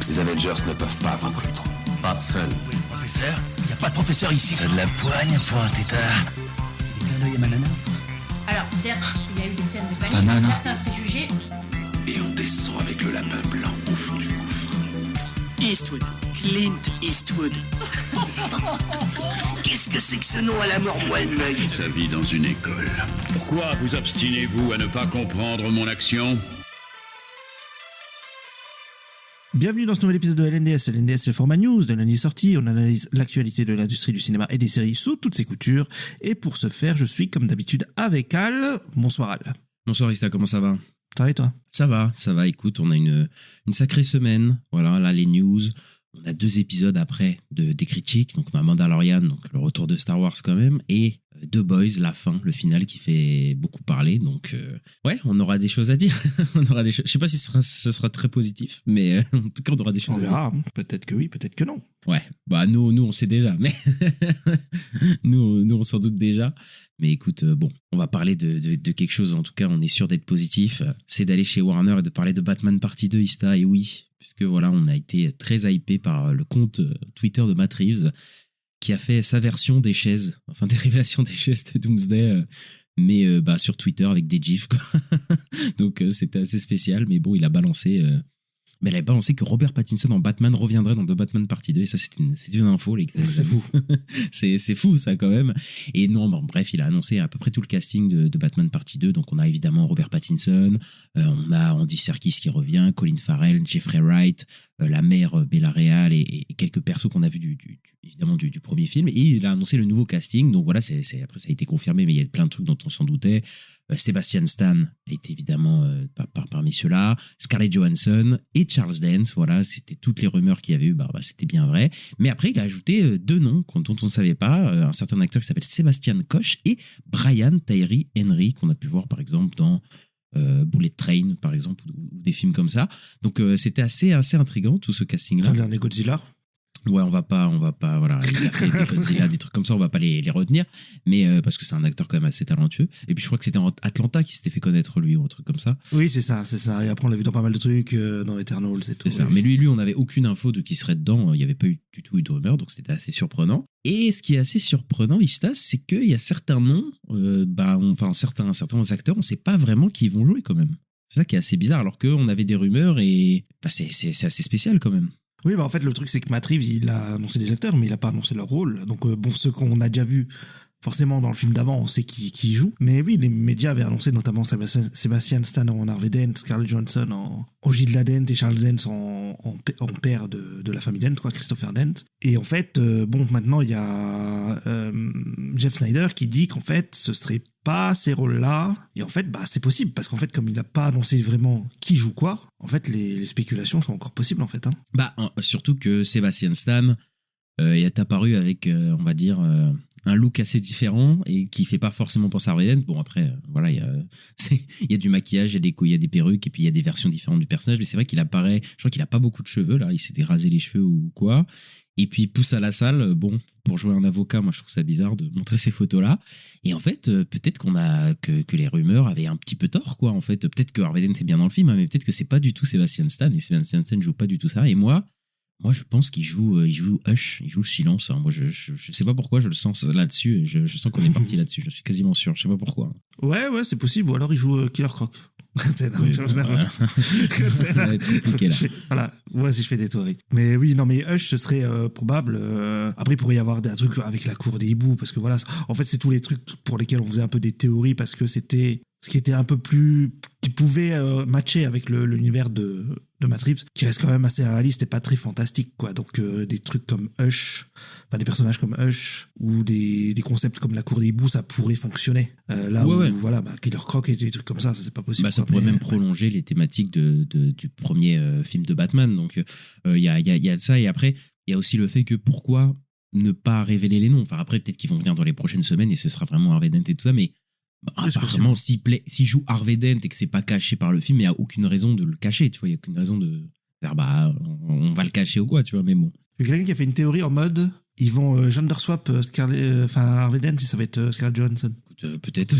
Ces Avengers ne peuvent pas vaincre Ultron. Pas seul. Oui, le professeur? Il n'y a pas de professeur ici. T'as de la poigne, point, tétard. Des clins d'œil à ma nana? Alors, certes, il y a eu des scènes de panique, Ta nana. certains préjugés. Et on descend avec le lapin blanc au fond du gouffre. Eastwood. Clint Eastwood. Qu'est-ce que c'est que ce nom à la mort moelle-l'œil? Sa vie dans une école. Pourquoi vous obstinez-vous à ne pas comprendre mon action? Bienvenue dans ce nouvel épisode de LNDS. LNDS, c'est le format news de lundi sorti. On analyse l'actualité de l'industrie du cinéma et des séries sous toutes ses coutures. Et pour ce faire, je suis comme d'habitude avec Al. Bonsoir Al. Bonsoir Ista, comment ça va? Ça va et toi? Ça va, écoute, on a une sacrée semaine, voilà, là les news, on a 2 épisodes après des critiques, donc on a Mandalorian, donc le retour de Star Wars quand même, et The Boys, la fin, le final qui fait beaucoup parler, donc ouais, on aura des choses à dire, je sais pas si ce sera très positif, mais en tout cas on aura des choses On à dire. verra, peut-être que oui, peut-être que non. Ouais, bah nous on sait déjà, mais nous on s'en doute déjà. Mais écoute, bon, on va parler de quelque chose, en tout cas on est sûr d'être positif, c'est d'aller chez Warner et de parler de Batman Partie 2, Ista, et oui, puisque voilà, on a été très hypé par le compte Twitter de Matt Reeves, qui a fait sa version des chaises, enfin des révélations des chaises de Doomsday, mais bah, sur Twitter avec des gifs, quoi. Donc c'était assez spécial, mais bon, il a balancé... Mais elle avait balancé que Robert Pattinson en Batman reviendrait dans The Batman Partie 2, et ça c'est une info, les gars. C'est fou. c'est fou ça quand même. Et non, bon, bref, il a annoncé à peu près tout le casting de Batman Partie 2, donc on a évidemment Robert Pattinson, on a Andy Serkis qui revient, Colin Farrell, Jeffrey Wright, la mère Bella Real et quelques persos qu'on a vus évidemment du premier film, et il a annoncé le nouveau casting, donc voilà, après ça a été confirmé, mais il y a plein de trucs dont on s'en doutait. Sebastian Stan a été évidemment parmi ceux-là, Scarlett Johansson et Charles Dance, voilà, c'était toutes les rumeurs qu'il y avait eu, bah c'était bien vrai. Mais après, il a ajouté 2 noms dont on ne savait pas, un certain acteur qui s'appelle Sébastien Koch et Brian Tyree Henry, qu'on a pu voir par exemple dans Bullet Train, par exemple, ou des films comme ça. Donc c'était assez intriguant tout ce casting-là. Le dernier Godzilla. Ouais, on va pas, voilà, il a fait des Godzilla, des trucs comme ça, on va pas les retenir, mais parce que c'est un acteur quand même assez talentueux. Et puis je crois que c'était en Atlanta qui s'était fait connaître lui, ou un truc comme ça. Oui, c'est ça. Et après, on l'a vu dans pas mal de trucs, dans Eternals et tout. C'est ça. Mais lui, on n'avait aucune info de qui serait dedans, il n'y avait pas du tout eu de rumeur, donc c'était assez surprenant. Et ce qui est assez surprenant, Ista, c'est qu'il y a certains noms, certains acteurs, on sait pas vraiment qui ils vont jouer quand même. C'est ça qui est assez bizarre, alors qu'on avait des rumeurs et bah, c'est assez spécial quand même. Oui, bah en fait, le truc, c'est que Matt Reeves, il a annoncé des acteurs, mais il a pas annoncé leur rôle. Donc, bon, ceux qu'on a déjà vus, forcément, dans le film d'avant, on sait qui joue. Mais oui, les médias avaient annoncé notamment Sebastian Stan en Harvey Dent, Scarlett Johansson en Ogila Dent et Charles Dance en père de la famille Dent, quoi, Christopher Dent. Et en fait, bon, maintenant, il y a Jeff Snyder qui dit qu'en fait, ce serait pas ces rôles-là. Et en fait, bah, c'est possible, parce qu'en fait, comme il n'a pas annoncé vraiment qui joue quoi, en fait, les spéculations sont encore possibles, en fait. Hein. Bah, surtout que Sebastian Stan est apparu avec, on va dire, un look assez différent et qui fait pas forcément penser à Harvey Dent. Bon, après, voilà, il y a du maquillage, il y a des perruques, et puis il y a des versions différentes du personnage, mais c'est vrai qu'il apparaît, je crois qu'il a pas beaucoup de cheveux, là, il s'était rasé les cheveux ou quoi. Et puis il pousse à la salle, bon, pour jouer un avocat, moi je trouve ça bizarre de montrer ces photos-là. Et en fait, peut-être que les rumeurs avaient un petit peu tort, quoi. En fait, peut-être que Harvey Dent est bien dans le film, hein, mais peut-être que c'est pas du tout Sebastian Stan, et Sebastian Stan joue pas du tout ça. Et moi je pense qu'il joue Hush, il joue le silence. Hein. Moi je sais pas pourquoi, je le sens là-dessus, je sens qu'on est parti là-dessus, je suis quasiment sûr, je sais pas pourquoi. Ouais, c'est possible, ou alors il joue Killer Croc. Ça va être compliqué là. Voilà, moi si je fais des théories. Mais oui, non, mais Hush, ce serait probable. Après, il pourrait y avoir des trucs avec la cour des hiboux, parce que voilà, en fait, c'est tous les trucs pour lesquels on faisait un peu des théories, parce que c'était ce qui était un peu plus, qui pouvait matcher avec l'univers de Matt Reeves, qui reste quand même assez réaliste et pas très fantastique, quoi. Donc des trucs comme Hush, enfin des personnages comme Hush, ou des concepts comme la cour des hiboux, ça pourrait fonctionner. Voilà, Killer Croc et des trucs comme ça c'est pas possible. Bah, ça pourrait même prolonger les thématiques du premier film de Batman. Donc il y a ça, et après il y a aussi le fait que pourquoi ne pas révéler les noms. Enfin après peut-être qu'ils vont venir dans les prochaines semaines et ce sera vraiment Harvey Dent et tout ça, mais apparemment s'il joue Harvey Dent et que c'est pas caché par le film, il y a aucune raison de le cacher, tu vois, il y a aucune raison de dire on va le cacher ou quoi, tu vois, mais bon. Il y a quelqu'un qui a fait une théorie en mode ils vont gender swap Harvey Dent et ça va être Scarlett Johansson. Écoute, Peut-être,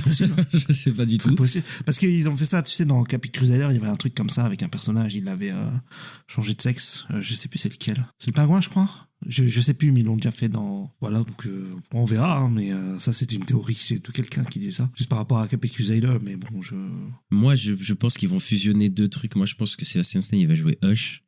je sais pas du C'est tout. possible. Parce qu'ils ont fait ça, tu sais, dans Capit Crusader, il y avait un truc comme ça avec un personnage, il avait changé de sexe. Je sais plus c'est lequel. C'est le pingouin, je crois. Je sais plus, mais ils l'ont déjà fait dans. Voilà, donc on verra, hein, mais ça c'était une théorie, c'est de quelqu'un qui dit ça. Juste par rapport à Capit Crusader, mais bon, Moi, je pense qu'ils vont fusionner deux trucs. Moi, je pense que Sebastian Stan, il va jouer Hush.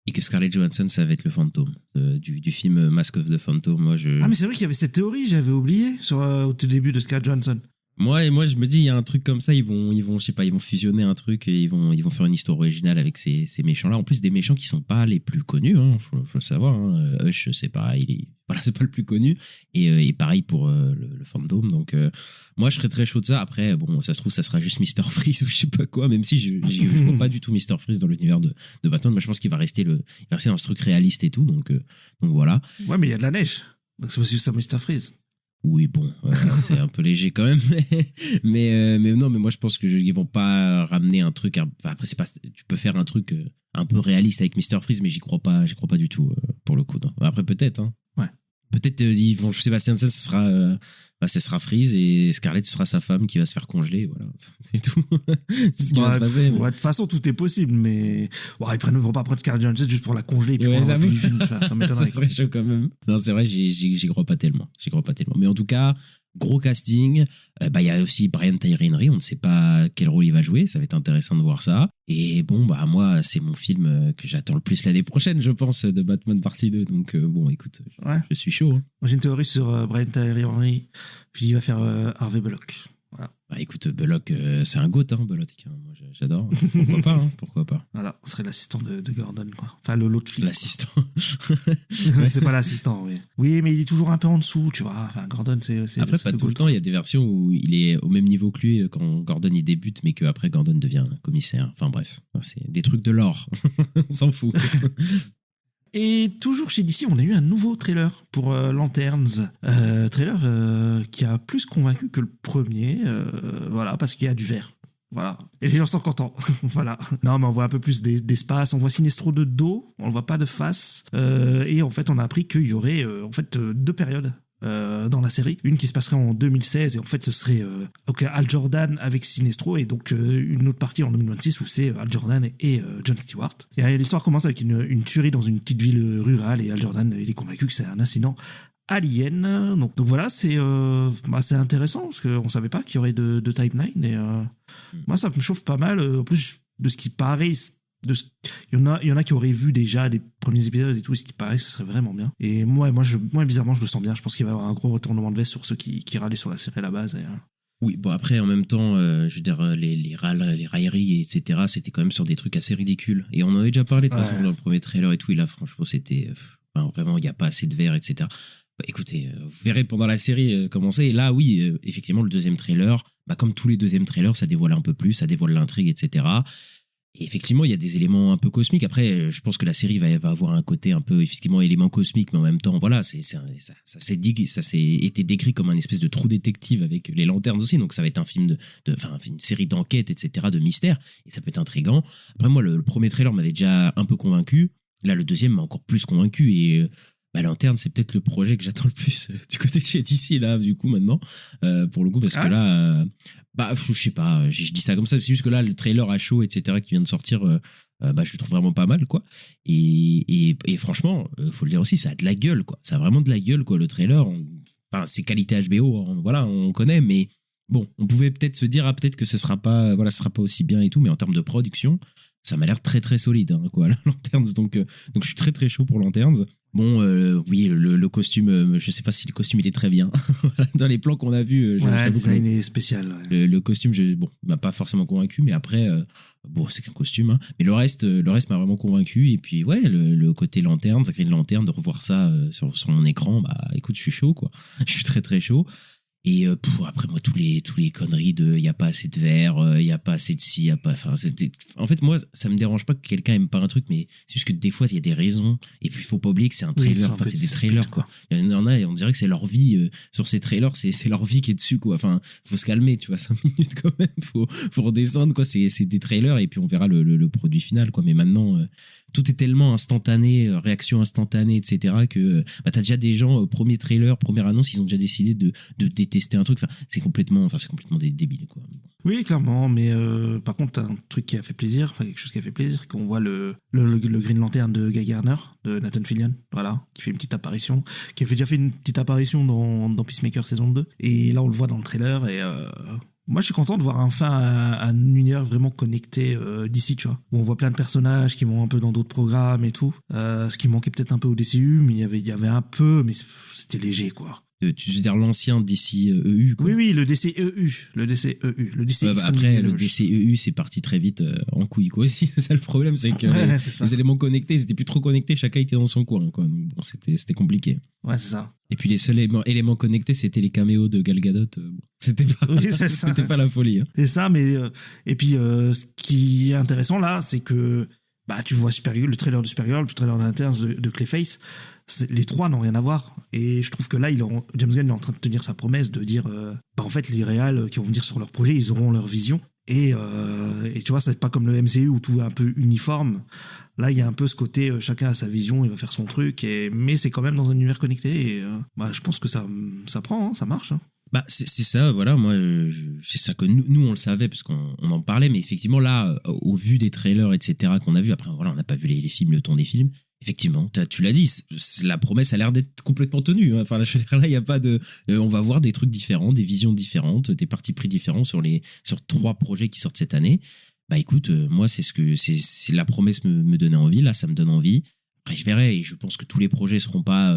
Et que Scarlett Johansson, ça va être le fantôme du film Mask of the Phantom. Ah, mais c'est vrai qu'il y avait cette théorie, j'avais oublié, au tout début de Scarlett Johansson. Moi, je me dis, il y a un truc comme ça, ils vont, je sais pas, ils vont fusionner un truc et ils vont faire une histoire originale avec ces méchants-là. En plus, des méchants qui sont pas les plus connus, hein, faut le savoir. Hein. Hush, c'est pareil, voilà, c'est pas le plus connu. Et pareil pour le fantôme. Donc, moi, je serais très chaud de ça. Après, bon, ça se trouve, ça sera juste Mr. Freeze ou je sais pas quoi, même si je vois pas du tout Mr. Freeze dans l'univers de Batman. Moi, je pense qu'il va rester dans ce truc réaliste et tout. Donc voilà. Ouais, mais il y a de la neige. Donc c'est possible ça, Mr. Freeze. Oui, bon, c'est un peu léger quand même, mais non, mais moi je pense que ils vont pas ramener un truc. Enfin, après, c'est pas, tu peux faire un truc un peu réaliste avec Mr. Freeze, mais j'y crois pas du tout pour le coup. Non. Après, peut-être, hein. Ouais. Peut-être ils vont, je sais pas, ce sera Freeze et Scarlett ce sera sa femme qui va se faire congeler, voilà, c'est tout. C'est ce qui va se passer. Ouais, de toute façon, tout est possible, mais ils vont pas prendre Scarlett Johansson juste pour la congeler et puis Ouais, ça ça m'étonnerait. serait chaud quand même. Non, c'est vrai, j'y crois pas tellement. Mais en tout cas, gros casting. Il y a aussi Brian Tyree Henry, on ne sait pas quel rôle il va jouer, ça va être intéressant de voir ça. Et bon, moi, c'est mon film que j'attends le plus l'année prochaine, je pense, de Batman partie 2. Donc bon, écoute, je suis chaud. Hein. Moi, j'ai une théorie sur Brian Tyree Henry. Je dis, il va faire Harvey Bullock. Voilà. Bah écoute, Bullock, c'est un goat, hein, Bullock. Moi, j'adore. Pourquoi pas. Voilà, ce serait l'assistant de Gordon, quoi. Enfin, l'autre flic. L'assistant. C'est pas l'assistant, oui. Oui, mais il est toujours un peu en dessous, tu vois. Enfin, Gordon, c'est Après, pas tout le temps. Il y a des versions où il est au même niveau que lui quand Gordon il débute, mais qu'après Gordon devient commissaire. Enfin bref, c'est des trucs de lore. On s'en fout. Et toujours chez DC, on a eu un nouveau trailer pour Lanterns. Trailer qui a plus convaincu que le premier. Voilà, parce qu'il y a du vert. Voilà. Et les gens sont contents. Voilà. Non, mais on voit un peu plus d'espace. On voit Sinestro de dos. On ne voit pas de face. Et en fait, on a appris qu'il y aurait deux périodes dans la série. Une qui se passerait en 2016 et en fait ce serait Hal Jordan avec Sinestro et donc une autre partie en 2026 où c'est Hal Jordan et John Stewart. Et l'histoire commence avec une tuerie dans une petite ville rurale et Hal Jordan il est convaincu que c'est un incident alien. Donc voilà, c'est intéressant parce qu'on savait pas qu'il y aurait de timeline et moi ça me chauffe pas mal. En plus de ce qui paraît, il y en a qui auraient vu déjà des premiers épisodes et tout, et ce qui paraît, ce serait vraiment bien. Et moi bizarrement, je le sens bien. Je pense qu'il va y avoir un gros retournement de veste sur ceux qui râlaient sur la série à la base. Oui, bon après, en même temps, je veux dire, les railleries, etc., c'était quand même sur des trucs assez ridicules. Et on en avait déjà parlé de toute façon dans le premier trailer et tout, et là, franchement, c'était... vraiment, il n'y a pas assez de verre, etc. Bah, écoutez, vous verrez pendant la série comment c'est. Et là, oui, effectivement, le deuxième trailer, comme tous les deuxièmes trailers, ça dévoile un peu plus, ça dévoile l'intrigue, etc., Et effectivement, il y a des éléments un peu cosmiques. Après, je pense que la série va avoir un côté un peu, effectivement, élément cosmique, mais en même temps, voilà, ça s'est été décrit comme un espèce de trou détective avec les lanternes aussi. Donc, ça va être un film une série d'enquêtes, etc., de mystères. Et ça peut être intriguant. Après, moi, le premier trailer m'avait déjà un peu convaincu. Là, le deuxième m'a encore plus convaincu. Et Lanterne, c'est peut-être le projet que j'attends le plus du côté de chez DC, là, du coup, maintenant, pour le coup, parce que là, je sais pas, je dis ça comme ça, c'est juste que là, le trailer à chaud, etc., qui vient de sortir, je le trouve vraiment pas mal, quoi. Et franchement, faut le dire aussi, ça a de la gueule, quoi. Ça a vraiment de la gueule, quoi, le trailer. C'est qualité HBO, voilà, on connaît, mais bon, on pouvait peut-être se dire, peut-être que ce sera pas aussi bien et tout, mais en termes de production, ça m'a l'air très très solide, hein, quoi, la Lanterns. Donc je suis très très chaud pour Lanterns. Bon, oui, le costume, je sais pas si le costume il est très bien. Dans les plans qu'on a vus, le design est spécial. Ouais. Le costume, m'a pas forcément convaincu, mais après, c'est qu'un costume. Hein. Mais le reste m'a vraiment convaincu. Et puis, ouais, le côté Lanterne, Green Lantern, de revoir ça sur mon écran, écoute, je suis chaud, quoi. Je suis très très chaud. Et après moi tous les conneries de y a pas assez de verre, y a pas assez de ci, en fait moi ça me dérange pas que quelqu'un aime pas un truc, mais c'est juste que des fois il y a des raisons et puis il faut pas oublier que c'est un trailer, c'est des trailers, quoi. Il y en a et on dirait que c'est leur vie sur ces trailers, c'est leur vie qui est dessus, quoi. Enfin, faut se calmer, tu vois, 5 minutes quand même, faut redescendre, quoi. C'est des trailers et puis on verra le produit final, quoi. Mais maintenant tout est tellement instantané, réaction instantanée, etc., que t'as déjà des gens, premier trailer, première annonce, ils ont déjà décidé de tester un truc. Enfin, c'est complètement débile, quoi. Oui, clairement, mais par contre, un truc qui a fait plaisir, enfin quelque chose qui a fait plaisir, qu'on voit le Green Lantern de Guy Garner, de Nathan Fillion, voilà, qui fait une petite apparition, qui a déjà fait une petite apparition dans Peacemaker saison 2, et là on le voit dans le trailer, et moi je suis content de voir enfin un univers vraiment connecté d'ici, tu vois, où on voit plein de personnages qui vont un peu dans d'autres programmes et tout, ce qui manquait peut-être un peu au DCU, mais il y avait un peu, mais c'était léger, quoi. Tu veux dire l'ancien DC EU, quoi. Oui, le DCEU. Le DC après, le DCEU, c'est parti très vite en couille, quoi, aussi. C'est ça le problème, c'est que les éléments connectés, ils étaient plus trop connectés, chacun était dans son coin, quoi. Donc, bon, c'était compliqué. Ouais, c'est ça. Et puis les seuls éléments connectés, c'était les caméos de Gal Gadot. C'était pas la folie. Hein. C'est ça, mais et puis ce qui est intéressant là, c'est que tu vois Supergirl, le trailer de Supergirl, le trailer d'Interns de Clayface, les trois n'ont rien à voir. Et je trouve que là, James Gunn est en train de tenir sa promesse de dire, en fait, les réals qui vont venir sur leur projet, ils auront leur vision. Et tu vois, c'est pas comme le MCU où tout est un peu uniforme. Là, il y a un peu ce côté, chacun a sa vision, il va faire son truc, mais c'est quand même dans un univers connecté. Et je pense que ça prend, hein, ça marche. Hein. C'est ça, voilà, moi, c'est ça que nous on le savait parce qu'on en parlait, mais effectivement, là, au vu des trailers, etc., qu'on a vu, après, voilà, on n'a pas vu les films, le ton des films. Effectivement, tu l'as dit, la promesse a l'air d'être complètement tenue. Hein. Enfin, là, il n'y a pas de. On va voir des trucs différents, des visions différentes, des partis pris différents sur 3 projets qui sortent cette année. Bah écoute, moi, c'est la promesse me donnait envie. Là, ça me donne envie. Après, je verrai et je pense que tous les projets seront pas.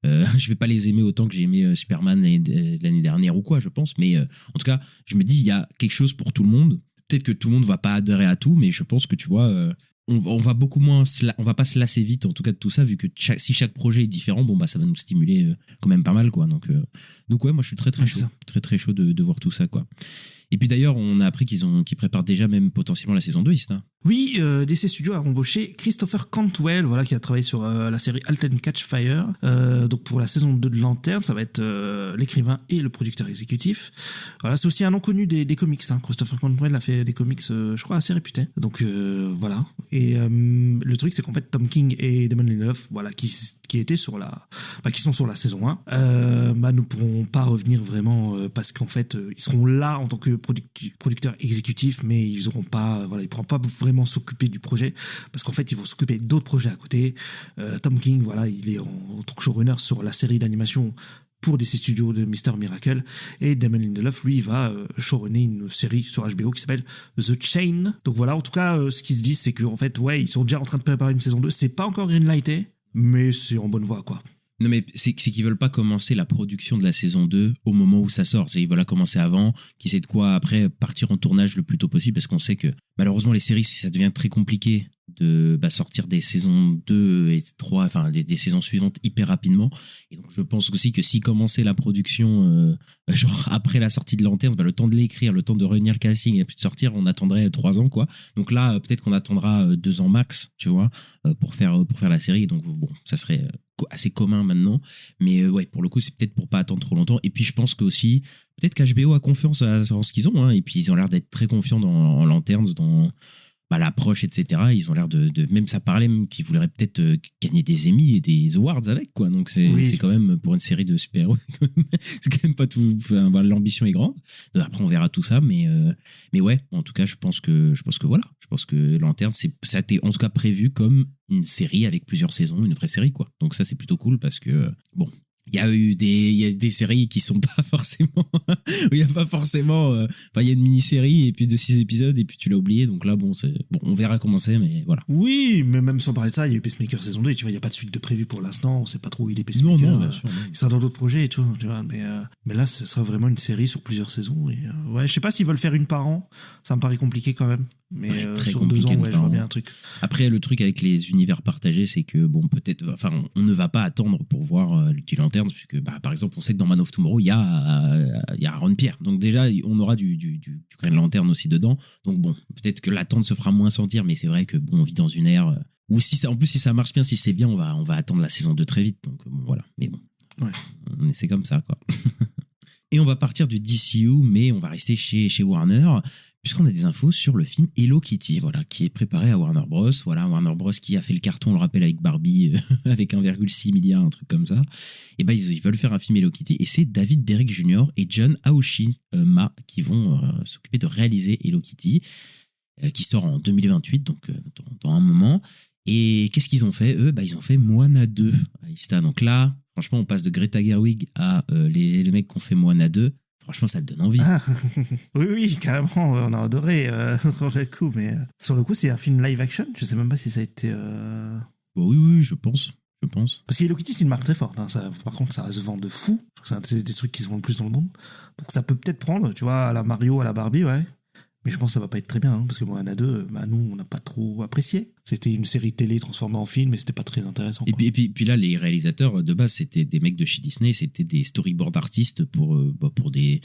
Je vais pas les aimer autant que j'ai aimé Superman l'année dernière ou quoi, je pense. Mais en tout cas, je me dis, il y a quelque chose pour tout le monde. Peut-être que tout le monde va pas adhérer à tout, mais je pense que tu vois. On va beaucoup moins on va pas se lasser vite en tout cas de tout ça, vu que si chaque projet est différent, ça va nous stimuler quand même pas mal, quoi. Donc ouais, moi je suis très chaud, très chaud de voir tout ça, quoi. Et puis d'ailleurs, on a appris qu'ils préparent déjà même potentiellement la saison 2, Ista. Oui, DC Studios a embauché Christopher Cantwell, voilà, qui a travaillé sur la série Halt and Catch Fire. Donc pour la saison 2 de Lanterne, ça va être l'écrivain et le producteur exécutif. Voilà, c'est aussi un nom connu des comics. Hein. Christopher Cantwell a fait des comics, je crois, assez réputés. Donc voilà. Et le truc, c'est qu'en fait, Tom King et Damon Lindelof, voilà, qui étaient qui sont sur la saison 1, ne pourront pas revenir vraiment parce qu'en fait, ils seront là en tant que producteurs exécutifs, mais ils pourront pas vraiment s'occuper du projet parce qu'en fait, ils vont s'occuper d'autres projets à côté. Tom King, voilà, il est en tant que showrunner sur la série d'animation pour DC Studios de Mr. Miracle, et Damon Lindelof, lui, va showrunner une série sur HBO qui s'appelle The Chain. Donc voilà, en tout cas, ce qu'ils se disent, c'est qu'en fait, ouais, ils sont déjà en train de préparer une saison 2. C'est pas encore greenlighté, mais c'est en bonne voie, quoi. Non, mais c'est qu'ils veulent pas commencer la production de la saison 2 au moment où ça sort. Ils veulent la commencer avant, qu'ils aient de quoi après partir en tournage le plus tôt possible, parce qu'on sait que malheureusement les séries, ça devient très compliqué de sortir des saisons 2 et 3, enfin des saisons suivantes hyper rapidement. Et donc je pense aussi que s'ils commençaient la production genre après la sortie de Lanterne, le temps de l'écrire, le temps de réunir le casting et puis de sortir, on attendrait 3 ans, quoi. Donc là, peut-être qu'on attendra 2 ans max, tu vois, pour faire la série. Donc bon, ça serait assez commun maintenant, mais ouais, pour le coup, c'est peut-être pour pas attendre trop longtemps. Et puis je pense que aussi, peut-être qu'HBO a confiance en ce qu'ils ont, hein, et puis ils ont l'air d'être très confiants en Lanterns, dans l'approche, etc. Ils ont l'air de même, ça parlait même qu'ils voudraient peut-être gagner des Emmy et des Awards avec, quoi. Donc c'est quand même, pour une série de super-héros, c'est quand même pas tout, l'ambition est grande. Donc après on verra tout ça, mais ouais, en tout cas je pense que voilà, je pense que Lanterne, ça a été en tout cas prévu comme une série avec plusieurs saisons, une vraie série, quoi. Donc ça c'est plutôt cool, parce que bon, il y a des séries qui sont pas forcément où il y a pas forcément il y a une mini-série et puis de 6 épisodes et puis tu l'as oublié, donc là on verra comment c'est, mais voilà. Oui, mais même sans parler de ça, il y a eu Pacemaker saison 2 et tu vois, il y a pas de suite de prévu pour l'instant, on sait pas trop où il est, Pacemaker. Non, bien sûr, il sera dans d'autres projets et tout, tu vois, mais là ce sera vraiment une série sur plusieurs saisons, et ouais, je sais pas s'ils veulent faire une par an, ça me paraît compliqué quand même. Mais ouais, très sur 2 ans, ouais, je vois bien un truc. Après, le truc avec les univers partagés, c'est que bon, peut-être, enfin, on ne va pas attendre pour voir du Lanterne, puisque par exemple, on sait que dans Man of Tomorrow, il y a Aaron Pierre, donc déjà on aura du Green Lantern aussi dedans. Donc bon, peut-être que l'attente se fera moins sentir, mais c'est vrai que bon, on vit dans une ère où si ça marche bien, si c'est bien, on va attendre la saison 2 très vite. Donc bon, voilà. Mais bon, ouais, c'est comme ça, quoi. Et on va partir du DCU, mais on va rester chez Warner, puisqu'on a des infos sur le film Hello Kitty, voilà, qui est préparé à Warner Bros. Voilà, Warner Bros. Qui a fait le carton, on le rappelle, avec Barbie, avec 1,6 milliard, un truc comme ça. Et ben ils veulent faire un film Hello Kitty, et c'est David Derrick Jr. et John Aoshima qui vont s'occuper de réaliser Hello Kitty, qui sort en 2028, donc dans un moment. Et qu'est-ce qu'ils ont fait, eux? Ils ont fait Moana 2 à Ista. Donc là, franchement, on passe de Greta Gerwig à les mecs qui ont fait Moana 2. Franchement, ça te donne envie. Ah, oui, carrément, on a adoré sur le coup, mais sur le coup, c'est un film live action. Je sais même pas si ça a été. Oui, je pense. Parce que Hello Kitty, c'est une marque très forte. Hein. Ça, par contre, ça se vend de fou. C'est des trucs qui se vendent le plus dans le monde. Donc ça peut peut-être prendre, tu vois, à la Mario, à la Barbie, ouais. Mais je pense que ça va pas être très bien, hein, parce que Moana 2, nous, on n'a pas trop apprécié. C'était une série télé transformée en film, mais c'était pas très intéressant. Et puis là, les réalisateurs, de base, c'était des mecs de chez Disney, c'était des storyboard artistes pour des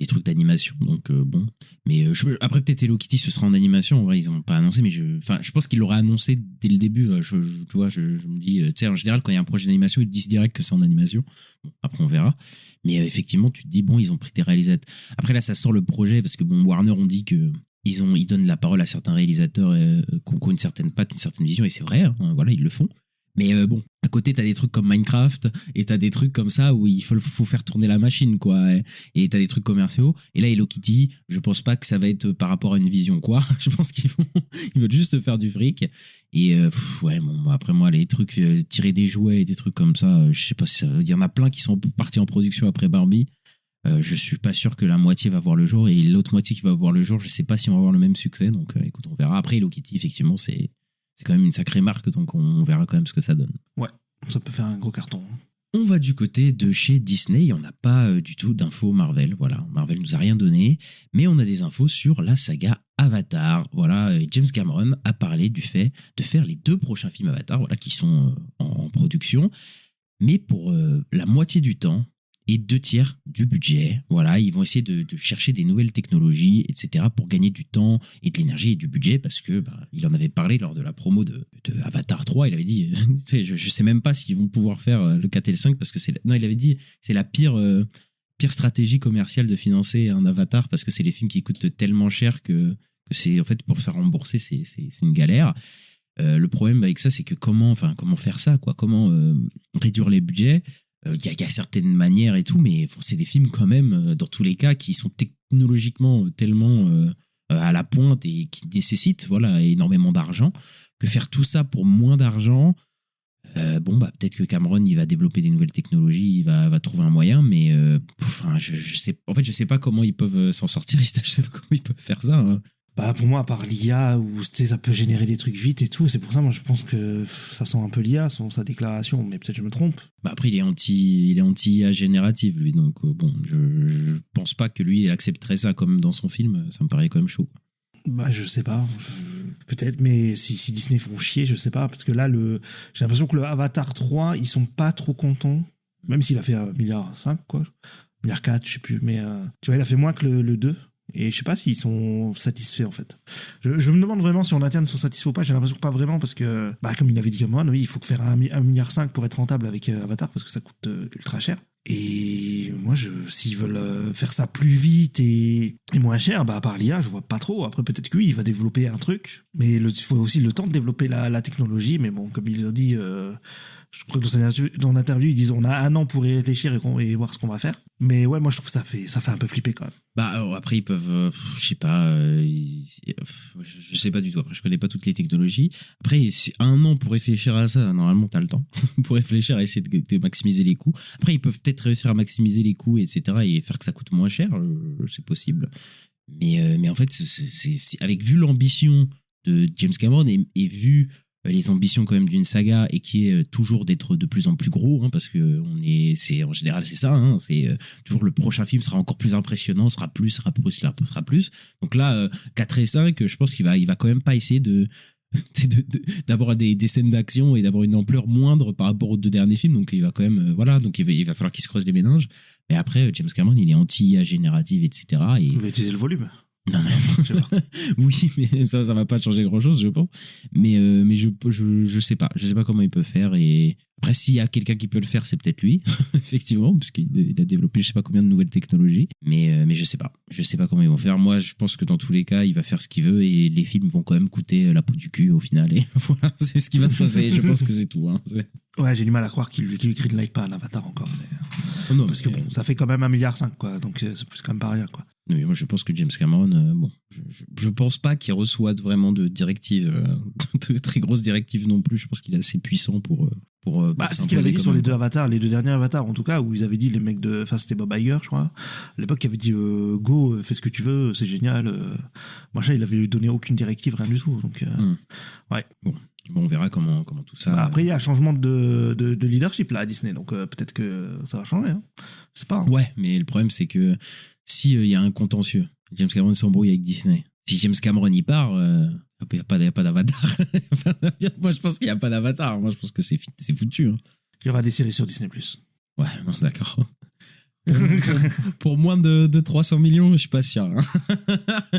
trucs d'animation. Donc, bon. Mais après, peut-être Hello Kitty, ce sera en animation. En vrai, ils n'ont pas annoncé, mais je pense qu'ils l'auraient annoncé dès le début. Tu vois, je me dis, tu sais, en général, quand il y a un projet d'animation, ils disent direct que c'est en animation. Bon, après, on verra. Mais effectivement, tu te dis, bon, ils ont pris des réalisateurs. Après, là, ça sort le projet, parce que, bon, Warner, on dit que ils donnent la parole à certains réalisateurs qui ont une certaine patte, une certaine vision, et c'est vrai, hein, voilà, ils le font. Mais bon, à côté, t'as des trucs comme Minecraft, et t'as des trucs comme ça où il faut faire tourner la machine, quoi. Et t'as des trucs commerciaux. Et là, Hello Kitty, je pense pas que ça va être par rapport à une vision, quoi. Je pense ils veulent juste faire du fric. Et ouais, bon, après moi, les trucs tirer des jouets et des trucs comme ça, je sais pas si il y en a plein qui sont partis en production après Barbie. Je suis pas sûr que la moitié va voir le jour, et l'autre moitié qui va voir le jour, je sais pas si on va avoir le même succès. Donc, écoute, on verra. Après, Hello Kitty, effectivement, c'est quand même une sacrée marque, donc on verra quand même ce que ça donne. Ouais, ça peut faire un gros carton. On va du côté de chez Disney, on n'a pas du tout d'infos Marvel, voilà, Marvel nous a rien donné, mais on a des infos sur la saga Avatar, voilà, James Cameron a parlé du fait de faire les 2 prochains films Avatar, voilà, qui sont en production, mais pour la moitié du temps et 2/3 du budget. Voilà, ils vont essayer de chercher des nouvelles technologies, etc., pour gagner du temps et de l'énergie et du budget, parce que il en avait parlé lors de la promo de Avatar 3. Il avait dit, je sais même pas s'ils vont pouvoir faire le 4 et le 5, parce que il avait dit, c'est la pire stratégie commerciale de financer un Avatar, parce que c'est les films qui coûtent tellement cher que c'est, en fait, pour faire rembourser, c'est une galère. Le problème avec ça, c'est que comment faire ça, quoi, comment réduire les budgets. Il y a certaines manières et tout, mais c'est des films quand même, dans tous les cas, qui sont technologiquement tellement à la pointe et qui nécessitent, voilà, énormément d'argent, que faire tout ça pour moins d'argent, peut-être que Cameron, il va développer des nouvelles technologies, il va trouver un moyen, mais je sais pas comment ils peuvent s'en sortir, je sais pas comment ils peuvent faire ça, hein. Pour moi, à part l'IA, où ça peut générer des trucs vite et tout, c'est pour ça, moi, je pense que ça sent un peu l'IA, sa déclaration, mais peut-être je me trompe. Après, il est anti-IA générative, lui, donc je pense pas que lui, il accepterait ça comme dans son film, ça me paraît quand même chaud. Je sais pas, peut-être, mais si Disney font chier, je sais pas, parce que là, j'ai l'impression que le Avatar 3, ils sont pas trop contents, même s'il a fait 1,5 milliard, quoi, 1,4 milliard, je sais plus, mais tu vois, il a fait moins que le 2. Et je sais pas s'ils sont satisfaits, en fait. Je me demande vraiment si en interne ils sont satisfaits ou pas. J'ai l'impression que pas vraiment, parce que, comme il avait dit Cameron, oui, il faut faire 1,5 milliard pour être rentable avec Avatar, parce que ça coûte ultra cher. Et moi, s'ils veulent faire ça plus vite et moins cher, à part l'IA, je vois pas trop. Après, peut-être que oui, il va développer un truc, mais il faut aussi le temps de développer la technologie. Mais bon, comme il l'a dit, je crois que dans l'interview, ils disent on a 1 an pour y réfléchir et voir ce qu'on va faire. Mais ouais, moi je trouve que ça fait un peu flipper quand même. Après ils peuvent, je sais pas, je sais pas du tout. Après je connais pas toutes les technologies. Après c'est 1 an pour réfléchir à ça. Normalement t'as le temps pour réfléchir à essayer de maximiser les coûts. Après ils peuvent peut-être réussir à maximiser les coûts, etc., et faire que ça coûte moins cher. C'est possible. Mais en fait c'est avec vu l'ambition de James Cameron et vu les ambitions quand même d'une saga, et qui est toujours d'être de plus en plus gros, hein, parce que en général c'est ça, hein, c'est toujours le prochain film sera encore plus impressionnant, sera plus. Donc là 4 et 5, je pense qu'il va quand même pas essayer d'avoir des scènes d'action et d'avoir une ampleur moindre par rapport aux 2 derniers films, donc il va quand même donc il va falloir qu'il se creuse les méninges. Mais après James Cameron, il est anti-IA générative, etc., et il va utiliser le volume. Non, mais Je sais pas. oui, mais ça va pas changer grand-chose, je pense. Mais je sais pas. Je sais pas comment il peut faire. Et après, s'il y a quelqu'un qui peut le faire, c'est peut-être lui, effectivement, puisqu'il a développé je sais pas combien de nouvelles technologies. Mais je sais pas. Je sais pas comment ils vont faire. Moi, je pense que dans tous les cas, il va faire ce qu'il veut et les films vont quand même coûter la peau du cul au final. Et voilà, c'est ce qui va se passer. Je pense que c'est tout. Hein. Ouais, j'ai du mal à croire qu'il lui greenlight pas un Avatar encore. Oh non, Parce que bon, ça fait quand même 1,5 milliard, quoi. Donc c'est plus quand même pas rien, quoi. mais moi, je pense que James Cameron, je pense pas qu'il reçoive vraiment de directives, de très grosses directives non plus. Je pense qu'il est assez puissant pour C'est ce qu'il avait dit sur les deux Avatars, les deux derniers Avatars en tout cas, où ils avaient dit les mecs de, enfin c'était Bob Iger, je crois, à l'époque, qui avait dit go, fais ce que tu veux, c'est génial. Machin, il avait donné aucune directive, rien du tout. Donc ouais. Bon, on verra comment tout ça. Après, il y a un changement de leadership là à Disney, donc peut-être que ça va changer. Hein. Je sais pas. Hein. Ouais, mais le problème c'est que si il y a un contentieux, James Cameron s'embrouille avec Disney. Si James Cameron y part, il n'y a pas d'avatar. Moi, je pense qu'il n'y a pas d'avatar. Moi, je pense que c'est foutu. Hein. Il y aura des séries sur Disney+. Ouais, bon, d'accord. Pour moins de 300 millions, je suis pas sûr. Hein.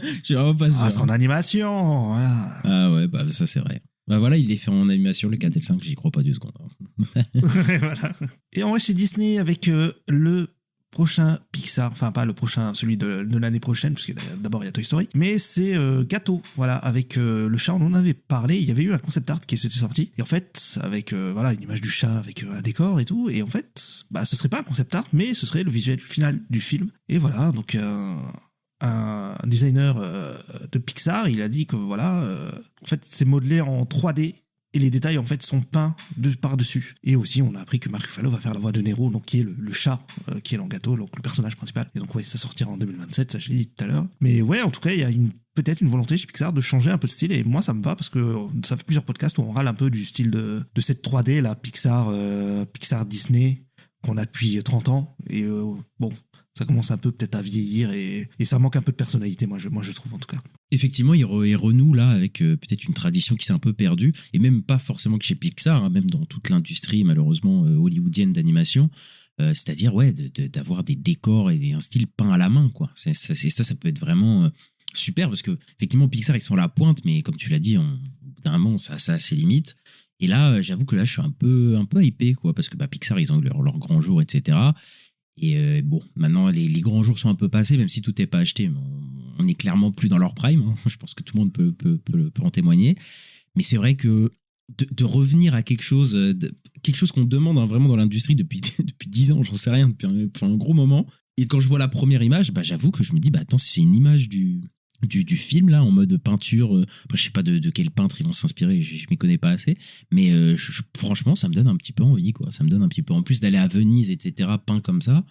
Je suis vraiment pas sûr. Ah, c'est en animation, voilà. Ah ouais, bah ça c'est vrai. Bah voilà, il est fait en animation, le 4 et le 5, j'y crois pas 2 secondes. Hein. Voilà. Et on reste chez Disney avec le prochain Pixar, enfin pas le prochain, celui de l'année prochaine, parce que d'abord il y a Toy Story, mais c'est Gâteau, voilà, avec le chat, on en avait parlé, il y avait eu un concept art qui s'était sorti, et en fait, avec voilà, une image du chat, avec un décor et tout, et en fait, bah ce serait pas un concept art, mais ce serait le visuel final du film, et voilà, donc un designer de Pixar, il a dit que voilà, en fait c'est modelé en 3D, et les détails en fait sont peints par-dessus. Et aussi on a appris que Mark Ruffalo va faire la voix de Nero, donc qui est le chat qui est dans Gâteau, donc le personnage principal. Et donc ouais, ça sortira en 2027, ça je l'ai dit tout à l'heure. Mais ouais, en tout cas il y a peut-être une volonté chez Pixar de changer un peu de style, et moi ça me va parce que ça fait plusieurs podcasts où on râle un peu du style de cette 3D là, Pixar Disney, qu'on a depuis 30 ans. Et bon, ça commence un peu peut-être à vieillir et ça manque un peu de personnalité, moi je trouve en tout cas. Effectivement, il renoue là avec peut-être une tradition qui s'est un peu perdue, et même pas forcément que chez Pixar, hein, même dans toute l'industrie malheureusement hollywoodienne d'animation, c'est-à-dire ouais, d'avoir des décors et un style peint à la main, quoi. Ça peut être vraiment super, parce que effectivement Pixar ils sont à la pointe, mais comme tu l'as dit, au bout d'un moment ça a ses limites. Et là, j'avoue que là je suis un peu hypé, quoi, parce que bah, Pixar ils ont eu leur grand jour, etc. Et bon, maintenant les grands jours sont un peu passés, même si tout n'est pas acheté. On est clairement plus dans leur prime. Hein. Je pense que tout le monde peut en témoigner. Mais c'est vrai que de revenir à quelque chose qu'on demande hein, vraiment dans l'industrie depuis 10 ans, j'en sais rien, depuis un gros moment. Et quand je vois la première image, bah, j'avoue que je me dis, bah attends, si c'est une image du film là en mode peinture, après, je sais pas de quel peintre ils vont s'inspirer, je m'y connais pas assez, mais franchement ça me donne un petit peu envie, quoi. Ça me donne un petit peu, en plus d'aller à Venise, etc., peint comme ça,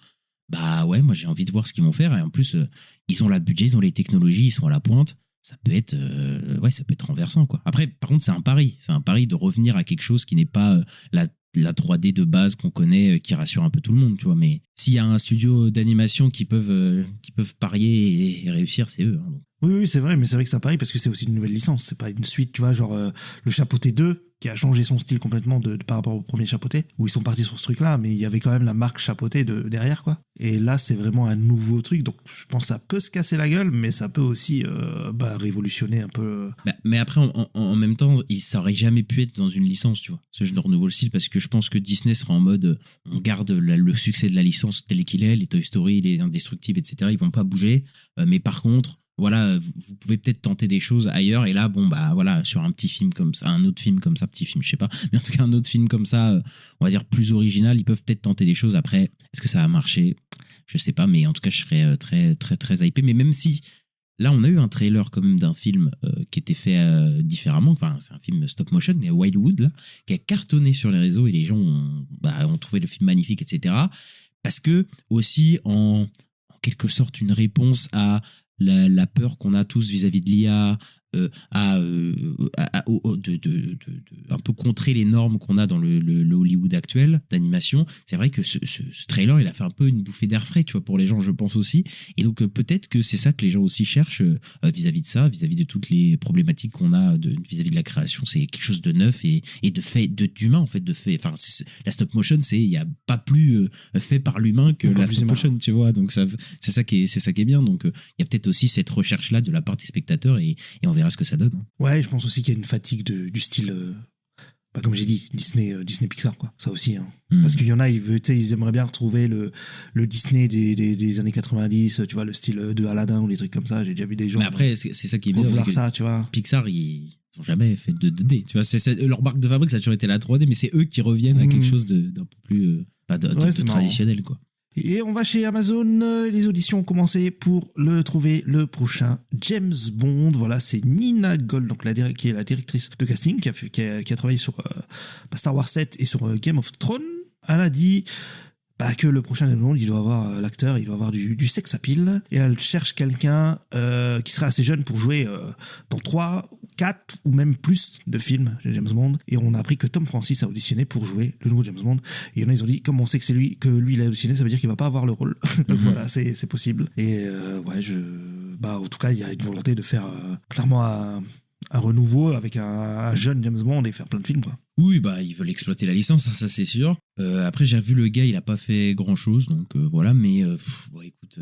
bah ouais, moi j'ai envie de voir ce qu'ils vont faire. Et en plus ils ont la budget, ils ont les technologies, ils sont à la pointe, ça peut être ça peut être renversant, quoi. Après par contre c'est un pari de revenir à quelque chose qui n'est pas la 3D de base qu'on connaît, qui rassure un peu tout le monde, tu vois. Mais s'il y a un studio d'animation qui peuvent parier et réussir, c'est eux, hein, donc. Oui, c'est vrai, mais c'est vrai que ça pareil parce que c'est aussi une nouvelle licence, c'est pas une suite, tu vois, genre le Chapeauté 2 qui a changé son style complètement par rapport au premier Chapeauté, où ils sont partis sur ce truc-là, mais il y avait quand même la marque Chapeauté derrière, quoi. Et là, c'est vraiment un nouveau truc, donc je pense que ça peut se casser la gueule, mais ça peut aussi révolutionner un peu. Mais après, en même temps, ça aurait jamais pu être dans une licence, tu vois, ce genre de nouveau style, parce que je pense que Disney sera en mode, on garde le succès de la licence tel qu'il est, les Toy Story, les Indestructibles, etc., ils vont pas bouger, mais par contre, voilà, vous pouvez peut-être tenter des choses ailleurs, et là, bon, bah voilà, sur un petit film comme ça, un autre film comme ça, petit film, je sais pas, mais en tout cas, un autre film comme ça, on va dire plus original, ils peuvent peut-être tenter des choses. Après, est-ce que ça va marcher? Je sais pas, mais en tout cas, je serais très, très, très hypé. Mais même si, là, on a eu un trailer quand même d'un film qui était fait différemment, enfin, c'est un film stop motion, Wildwood, là, qui a cartonné sur les réseaux, et les gens ont trouvé le film magnifique, etc. Parce que, aussi, en quelque sorte, une réponse à la peur qu'on a tous vis-à-vis de l'IA, un peu contrer les normes qu'on a dans le Hollywood actuel d'animation. C'est vrai que ce trailer, il a fait un peu une bouffée d'air frais, tu vois, pour les gens, je pense aussi. Et donc peut-être que c'est ça que les gens aussi cherchent vis-à-vis de ça, vis-à-vis de toutes les problématiques qu'on a vis-à-vis de la création. C'est quelque chose de neuf et d'humain en fait, enfin la stop motion, il y a pas plus fait par l'humain que la stop motion, tu vois. Donc c'est ça qui est bien. Donc il y a peut-être aussi cette recherche là de la part des spectateurs et on verra ce que ça donne. Ouais, je pense aussi qu'il y a une fatigue du style, comme j'ai dit, Disney Pixar, quoi. Ça aussi, hein. Parce qu'il y en a, ils aimeraient bien retrouver le Disney des années 90, tu vois, le style de Aladdin ou les trucs comme ça. J'ai déjà vu des gens. Mais après, c'est ça qui est bien. Vouloir ça, tu vois. Pixar, ils n'ont jamais fait de 2D, tu vois. Leur marque de fabrique, ça a toujours été la 3D, mais c'est eux qui reviennent à quelque chose d'un peu plus de traditionnel, quoi. Et on va chez Amazon, les auditions ont commencé pour trouver le prochain James Bond. Voilà, c'est Nina Gold, donc qui est la directrice de casting, qui a travaillé sur Star Wars 7 et sur Game of Thrones. Elle a dit que le prochain James Bond, il doit avoir l'acteur, il doit avoir du sex appeal, et elle cherche quelqu'un qui serait assez jeune pour jouer dans 3, 4 ou même plus de films de James Bond. Et on a appris que Tom Francis a auditionné pour jouer le nouveau James Bond. Et il y en a, ils ont dit, comme on sait que lui il a auditionné, ça veut dire qu'il va pas avoir le rôle. Donc voilà, c'est possible. Et en tout cas, il y a une volonté de faire clairement un renouveau avec un jeune James Bond et faire plein de films, quoi. Oui, ils veulent exploiter la licence, ça c'est sûr. Après, j'ai vu le gars, il a pas fait grand chose, donc voilà, mais écoute,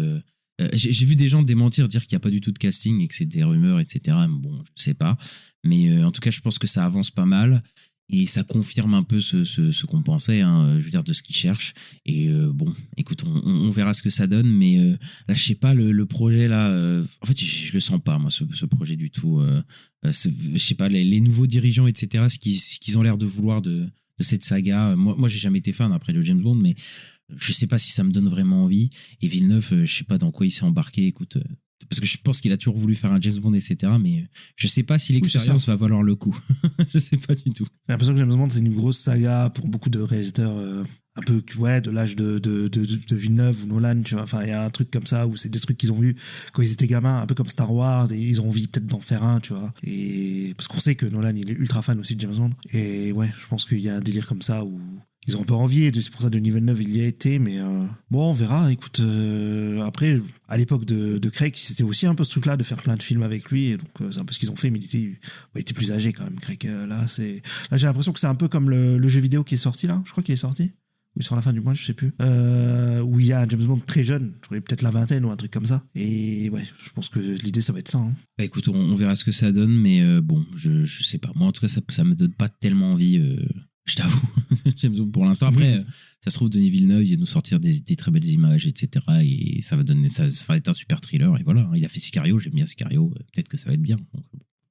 j'ai vu des gens démentir, dire qu'il n'y a pas du tout de casting et que c'est des rumeurs, etc. Bon, je sais pas, mais en tout cas, je pense que ça avance pas mal et ça confirme un peu ce qu'on pensait, hein, je veux dire, de ce qu'ils cherchent. Et écoute, on verra ce que ça donne, mais là, je sais pas, le projet là, en fait, je le sens pas, moi, ce projet du tout. Je sais pas, les nouveaux dirigeants, etc., ce qu'ils ont l'air de vouloir de cette saga. Moi, j'ai jamais été fan après le James Bond, mais je sais pas si ça me donne vraiment envie. Et Villeneuve, je sais pas dans quoi il s'est embarqué. Écoute, parce que je pense qu'il a toujours voulu faire un James Bond, etc., mais je sais pas si l'expérience va valoir le coup. Je sais pas du tout. J'ai l'impression que James Bond, c'est une grosse saga pour beaucoup de réalisateurs un peu de l'âge de Villeneuve ou Nolan, tu vois. Enfin, il y a un truc comme ça où c'est des trucs qu'ils ont vus quand ils étaient gamins, un peu comme Star Wars, et ils ont envie peut-être d'en faire un, tu vois. Et parce qu'on sait que Nolan, il est ultra fan aussi de James Bond. Et ouais, je pense qu'il y a un délire comme ça où ils ont un peu envie, et c'est pour ça que Denis Villeneuve, il y a été, mais on verra. Écoute, après, à l'époque de Craig, c'était aussi un peu ce truc-là de faire plein de films avec lui, et donc c'est un peu ce qu'ils ont fait, mais il était plus âgé quand même, Craig. Là, j'ai l'impression que c'est un peu comme le jeu vidéo qui est sorti là, je crois qu'il est sorti. Ou sur la fin du mois, je sais plus, où il y a un James Bond très jeune, peut-être la vingtaine ou un truc comme ça. Et ouais, je pense que l'idée, ça va être ça. Hein. Écoute, on verra ce que ça donne, mais je sais pas. Moi, en tout cas, ça me donne pas tellement envie, je t'avoue, James Bond pour l'instant. Après, ça se trouve, Denis Villeneuve, il va nous sortir des très belles images, etc. Et ça va être un super thriller. Et voilà, il a fait Sicario, j'aime bien Sicario, peut-être que ça va être bien. Donc,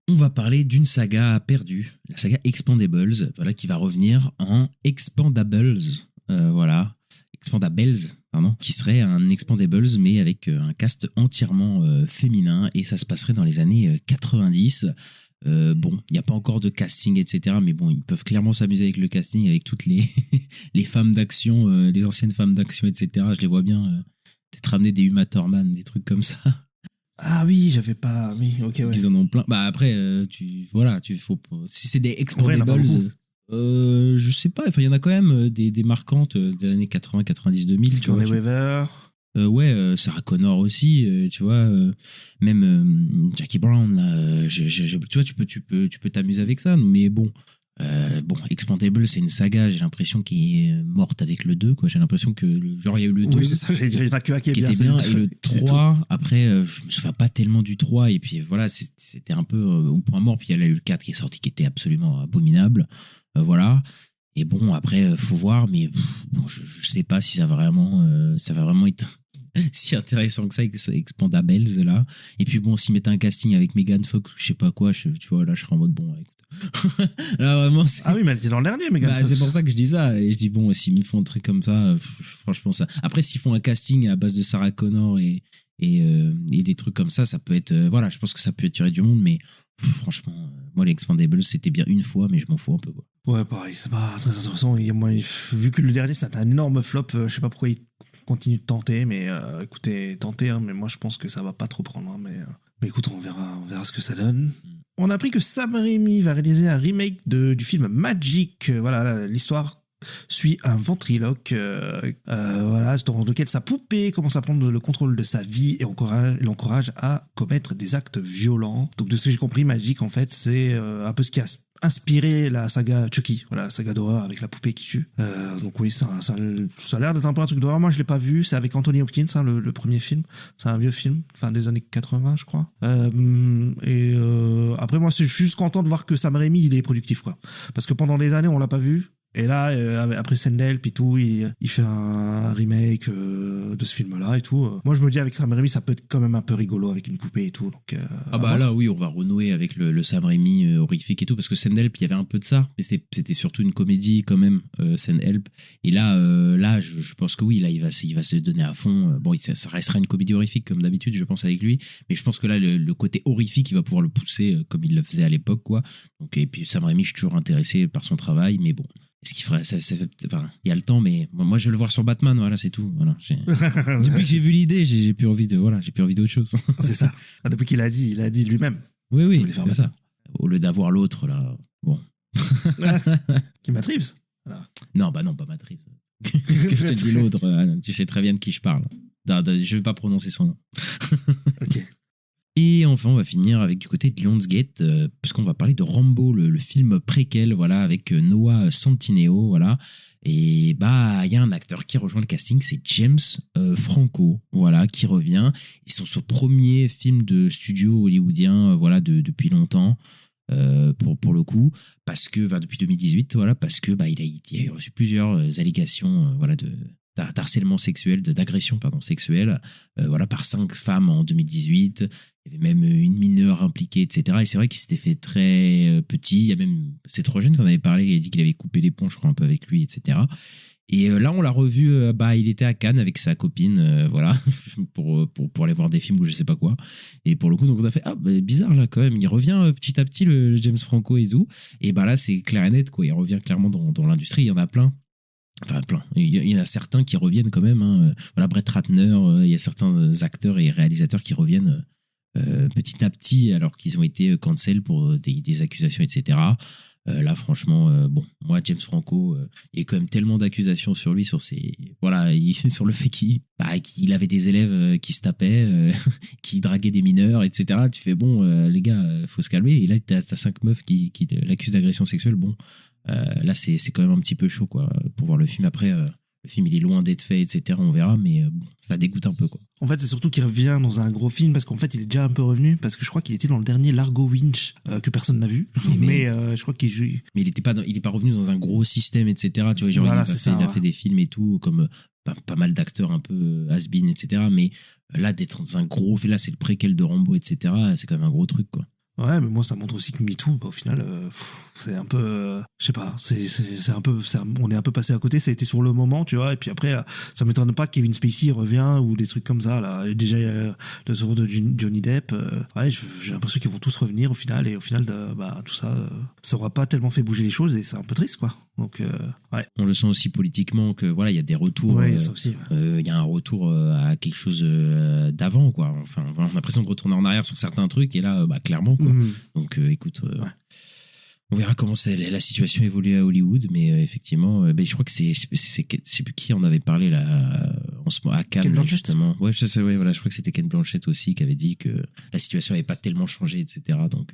on va parler d'une saga perdue, la saga Expendables, voilà, qui va revenir en Expendables. Expendables, qui serait un Expendables mais avec un cast entièrement féminin, et ça se passerait dans les années 90. Il n'y a pas encore de casting, etc., mais bon, ils peuvent clairement s'amuser avec le casting, avec toutes les femmes d'action, les anciennes femmes d'action, etc. Je les vois bien peut-être ramener des Uma Thurman, des trucs comme ça. Ah oui, j'avais pas. Oui, ok, ouais. Ils en ont plein. Après, si c'est des Expendables. Je sais pas, il y en a quand même des marquantes des années 80, 90, 2000. Sigourney Weaver. Sarah Connor aussi, tu vois, même Jackie Brown, là, tu vois, tu peux t'amuser avec ça, mais bon, Expendables, c'est une saga, j'ai l'impression qui est morte avec le 2, quoi. J'ai l'impression que, il y a eu le 2. Oui, c'est ça, j'allais dire, il y en a que un qui est bien. Était bien, et le 3, après, je me souviens pas tellement du 3, et puis voilà, c'était un peu au point mort, puis il y a eu le 4 qui est sorti, qui était absolument abominable. Voilà. Et bon, après, faut voir, mais je sais pas si ça va vraiment être si intéressant que ça, Expendables, là. Et puis bon, s'ils mettaient un casting avec Megan Fox, je sais pas quoi, tu vois, là, je serais en mode bon, écoute. Là, vraiment, ah oui, mais elle était dans le dernier, Megan Fox. C'est pour ça que je dis ça. Et je dis, bon, s'ils me font un truc comme ça, franchement, ça. Après, s'ils font un casting à base de Sarah Connor et des trucs comme ça peut être, voilà, je pense que ça peut attirer du monde, mais franchement, moi, les Expendables, c'était bien une fois, mais je m'en fous un peu, quoi. Ouais, pareil, c'est pas très intéressant. Vu que le dernier, c'était un énorme flop, je sais pas pourquoi ils continuent de tenter, mais écoutez, tentez, hein, mais moi, je pense que ça va pas trop prendre. Hein, mais écoute, on verra ce que ça donne. on a appris que Sam Raimi va réaliser un remake du film Magic. Voilà, l'histoire suit un ventriloque voilà, dans lequel sa poupée commence à prendre le contrôle de sa vie et l'encourage à commettre des actes violents. Donc de ce que j'ai compris, Magic en fait c'est un peu ce qui a inspiré la saga Chucky, voilà, la saga d'horreur avec la poupée qui tue. Donc oui, ça a l'air d'être un peu un truc d'horreur. Moi je l'ai pas vu, c'est avec Anthony Hopkins, hein, le premier film. C'est un vieux film, fin des années 80 je crois. Après moi je suis juste content de voir que Sam Raimi il est productif quoi. Parce que pendant des années on l'a pas vu. Et là, après Sendel, puis tout, il fait un remake de ce film-là et tout. Moi, je me dis, avec Sam Raimi, ça peut être quand même un peu rigolo avec une poupée et tout. Donc, là, oui, on va renouer avec le Sam Raimi horrifique et tout, parce que Sendhelp, il y avait un peu de ça, mais c'était surtout une comédie quand même, Sendhelp. Et là, je pense que oui, là, il va se donner à fond. Bon, ça restera une comédie horrifique, comme d'habitude, je pense, avec lui. Mais je pense que là, le côté horrifique, il va pouvoir le pousser comme il le faisait à l'époque, quoi. Donc, et puis, Sam Raimi, je suis toujours intéressé par son travail, mais bon. Est-ce qu'il ferait ça, enfin, il y a le temps, mais moi je veux le voir sur Batman, voilà, c'est tout. Voilà. Depuis que j'ai vu l'idée, j'ai plus envie d'autre chose. C'est ça. Depuis qu'il a dit lui-même. Oui, c'est ça. Au lieu d'avoir l'autre là, bon. Qui Matt Reeves. Voilà. Non, pas Matt Reeves. Que je te dis l'autre, tu sais très bien de qui je parle. Je vais pas prononcer son nom. Ok. Et enfin, on va finir avec du côté de Lionsgate, parce qu'on va parler de Rambo, le film préquel, voilà, avec Noah Centineo, voilà. Et il y a un acteur qui rejoint le casting, c'est James Franco, voilà, qui revient. Et c'est son premier film de studio hollywoodien, voilà, depuis longtemps. Pour le coup, parce que depuis 2018, voilà, parce que il a reçu plusieurs allégations, voilà, d'harcèlement sexuel, d'agression sexuelle, voilà, par 5 femmes en 2018. Il y avait même une mineure impliquée, etc. Et c'est vrai qu'il s'était fait très petit. Il y a même Seth Rogen qui en avait parlé, il a dit qu'il avait coupé les ponts, je crois, un peu avec lui, etc. Et là, on l'a revu, il était à Cannes avec sa copine, voilà, pour aller voir des films ou je sais pas quoi. Et pour le coup, donc on a fait, bizarre là quand même, il revient petit à petit le James Franco et tout. Et là, c'est clair et net, quoi. Il revient clairement dans l'industrie, il y en a plein. Enfin, plein. Il y en a certains qui reviennent quand même, hein. Voilà, Brett Ratner, il y a certains acteurs et réalisateurs qui reviennent petit à petit alors qu'ils ont été cancel pour des accusations, etc. Là, franchement, moi, James Franco, il y a quand même tellement d'accusations sur lui, sur le fait qu'il avait des élèves qui se tapaient, qui draguaient des mineurs, etc. Tu fais, les gars, faut se calmer. Et là, t'as 5 meufs qui l'accusent d'agression sexuelle. Là, c'est quand même un petit peu chaud, quoi, pour voir le film. Après, le film, il est loin d'être fait, etc. On verra, mais ça dégoûte un peu, quoi. En fait, c'est surtout qu'il revient dans un gros film, parce qu'en fait, il est déjà un peu revenu, parce que je crois qu'il était dans le dernier Largo Winch, que personne n'a vu. Mais je crois qu'il joue. Mais il est pas revenu dans un gros système, etc. Tu vois, genre, voilà, il a fait des films et tout, comme pas mal d'acteurs un peu has-been, etc. Mais là, d'être dans un gros, là, c'est le préquel de Rambo, etc. C'est quand même un gros truc, quoi. Ouais, mais moi, ça montre aussi que MeToo, au final, c'est un peu, je sais pas, on est un peu passé à côté, ça a été sur le moment, tu vois, et puis après, ça m'étonne pas que Kevin Spacey revient ou des trucs comme ça, là. Et déjà, il y a le Zorro de Johnny Depp, ouais, j'ai l'impression qu'ils vont tous revenir au final, et au final, tout ça, ça aura pas tellement fait bouger les choses, et c'est un peu triste, quoi. Donc, ouais. On le sent aussi politiquement que, voilà, il y a des retours. Ouais, ça aussi. Il y a un retour à quelque chose d'avant, quoi. Enfin, voilà, on a l'impression de retourner en arrière sur certains trucs, et là, clairement, quoi. Donc, écoute, ouais. On verra comment la situation évolue à Hollywood, mais effectivement, je crois que c'est plus qui en avait parlé là en ce moment à Cannes, justement. Ouais, voilà, je crois que c'était Ken Blanchett aussi qui avait dit que la situation n'avait pas tellement changé, etc. Donc,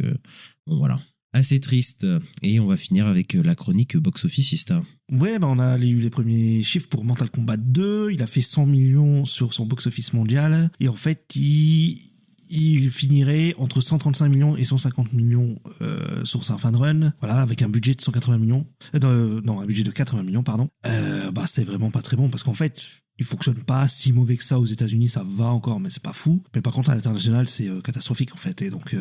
voilà. Assez triste. Et on va finir avec la chronique box-office, Ista. Ouais, on a eu les premiers chiffres pour Mortal Kombat 2. Il a fait 100 millions sur son box-office mondial. Et en fait, il finirait entre 135 millions et 150 millions sur sa fin de run, voilà, avec un budget de 180 millions. Un budget de 80 millions, pardon. C'est vraiment pas très bon, parce qu'en fait, il fonctionne pas si mauvais que ça aux États-Unis, ça va encore, mais c'est pas fou. Mais par contre, à l'international, c'est catastrophique, en fait. Et donc,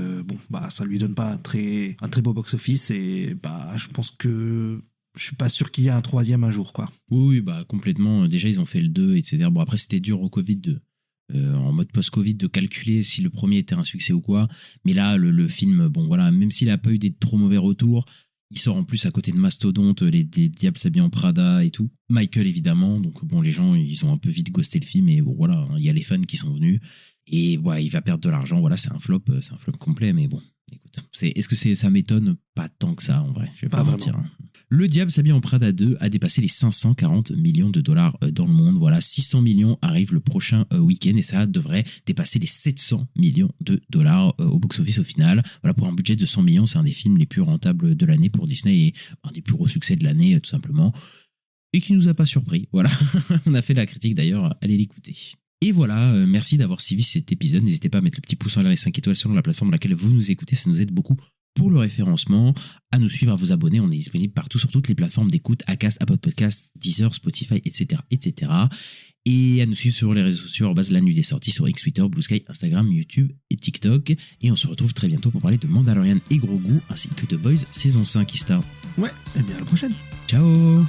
ça lui donne pas un très beau box-office, et je pense que je suis pas sûr qu'il y ait un troisième un jour, quoi. Oui, complètement. Déjà, ils ont fait le 2, etc. Bon, après, c'était dur au Covid en mode post-Covid de calculer si le premier était un succès ou quoi. Mais là, le film, même s'il a pas eu des trop mauvais retours, Il sort en plus à côté de Mastodonte, des Diables s'habillent en Prada et tout. Michael évidemment, donc bon, les gens ils ont un peu vite ghosté le film et bon voilà, hein, il y a les fans qui sont venus et ouais, il va perdre de l'argent, voilà, c'est un flop complet, mais bon, écoute, est-ce que ça m'étonne? Pas tant que ça en vrai, je vais pas mentir. Hein. Le Diable s'habille en Prada 2 a dépassé les 540 millions de dollars dans le monde. Voilà, 600 millions arrivent le prochain week-end et ça devrait dépasser les 700 millions de dollars au box-office au final. Voilà, pour un budget de 100 millions, c'est un des films les plus rentables de l'année pour Disney et un des plus gros succès de l'année tout simplement. Et qui nous a pas surpris. Voilà, on a fait la critique d'ailleurs, allez l'écouter. Et voilà, merci d'avoir suivi cet épisode. N'hésitez pas à mettre le petit pouce en l'air et 5 étoiles selon la plateforme dans laquelle vous nous écoutez, ça nous aide beaucoup pour le référencement, à nous suivre, à vous abonner. On est disponible partout sur toutes les plateformes d'écoute, Acast, Apple Podcasts, Deezer, Spotify, etc., etc. Et à nous suivre sur les réseaux sociaux, la nuit des sorties sur X, Twitter, Blue Sky, Instagram, YouTube et TikTok. Et on se retrouve très bientôt pour parler de Mandalorian et Grogu, ainsi que de Boys saison 5, Ista. Ouais, et bien à la prochaine. Ciao.